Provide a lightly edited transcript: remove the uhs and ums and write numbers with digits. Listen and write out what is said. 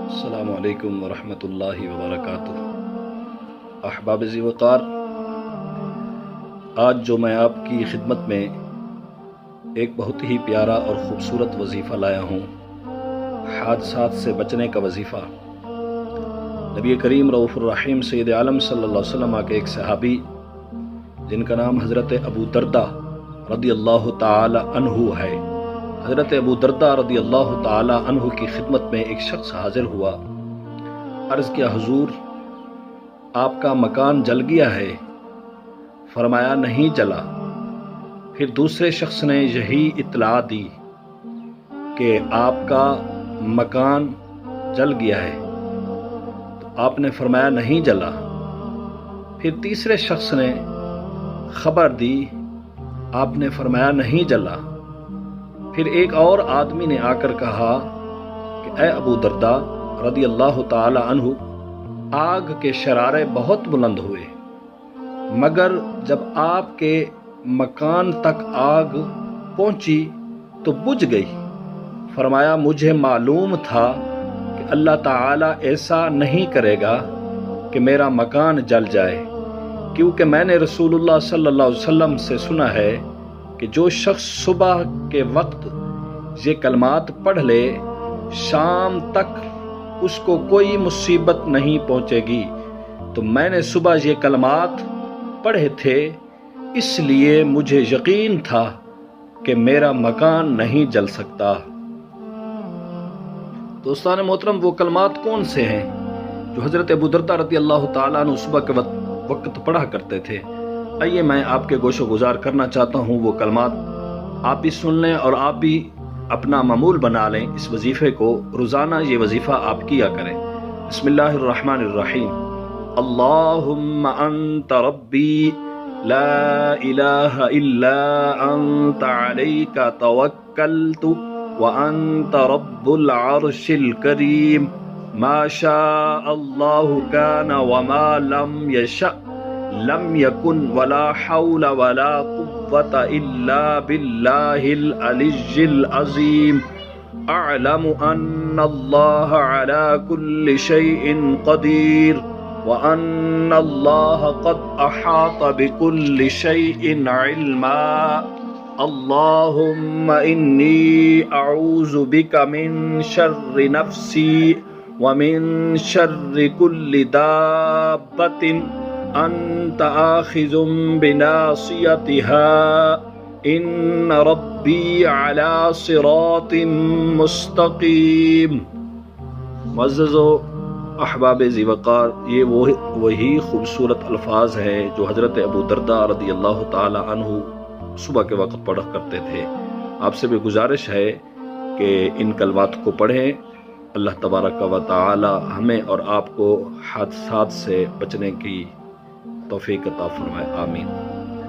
السلام علیکم ورحمۃ اللہ وبرکاتہ۔ احباب ذی وقار، آج جو میں آپ کی خدمت میں ایک بہت ہی پیارا اور خوبصورت وظیفہ لایا ہوں، حادثات سے بچنے کا وظیفہ، نبی کریم رؤوف الرحیم سید عالم صلی اللہ علیہ وسلم کے ایک صحابی جن کا نام حضرت ابو دردہ رضی اللہ تعالی عنہ ہے، حضرت ابو دردہ رضی اللہ تعالی عنہ کی خدمت میں ایک شخص حاضر ہوا، عرض کیا حضور آپ کا مکان جل گیا ہے؟ فرمایا نہیں جلا۔ پھر دوسرے شخص نے یہی اطلاع دی کہ آپ کا مکان جل گیا ہے، تو آپ نے فرمایا نہیں جلا۔ پھر تیسرے شخص نے خبر دی، آپ نے فرمایا نہیں جلا۔ پھر ایک اور آدمی نے آ کر کہا کہ اے ابو دردہ رضی اللہ تعالی عنہ، آگ کے شرارے بہت بلند ہوئے، مگر جب آپ کے مکان تک آگ پہنچی تو بجھ گئی۔ فرمایا مجھے معلوم تھا کہ اللہ تعالی ایسا نہیں کرے گا کہ میرا مکان جل جائے، کیونکہ میں نے رسول اللہ صلی اللہ علیہ وسلم سے سنا ہے کہ جو شخص صبح کے وقت یہ کلمات پڑھ لے، شام تک اس کو کوئی مصیبت نہیں پہنچے گی۔ تو میں نے صبح یہ کلمات پڑھے تھے، اس لیے مجھے یقین تھا کہ میرا مکان نہیں جل سکتا۔ دوستان محترم، وہ کلمات کون سے ہیں جو حضرت ابو دردہ رضی اللہ تعالیٰ عنہ صبح کے وقت پڑھا کرتے تھے؟ آئیے میں آپ کے گوش و گزار کرنا چاہتا ہوں وہ کلمات، آپ بھی سن لیں اور آپ بھی اپنا معمول بنا لیں اس وظیفے کو، روزانہ یہ وظیفہ آپ کیا کریں۔ بسم اللہ الرحمن الرحیم۔ اللہم انت ربی لا الہ الا انت علیک توکلت وانت رب العرش الکریم ما شاء اللہ کان وما لم یشأ لم یکن ولا حول ولا قوة الا باللہ العلی العظیم اعلم ان اللہ علی کل شیء قدیر وان اللہ قد احاط بكل شیء علما اللہم انی اعوذ بک من شر نفسی ومن شر کل دابۃ انت آخذ بناصیتها ان ربی علی صراط مستقیم۔ معزز و احباب ذی وقار، یہ وہی خوبصورت الفاظ ہیں جو حضرت ابو دردہ رضی اللہ تعالی عنہ صبح کے وقت پڑھا کرتے تھے۔ آپ سے بھی گزارش ہے کہ ان کلمات کو پڑھیں۔ اللہ تبارک و تعالی ہمیں اور آپ کو حادثات سے بچنے کی توفیق عطا فرمائے، آمین۔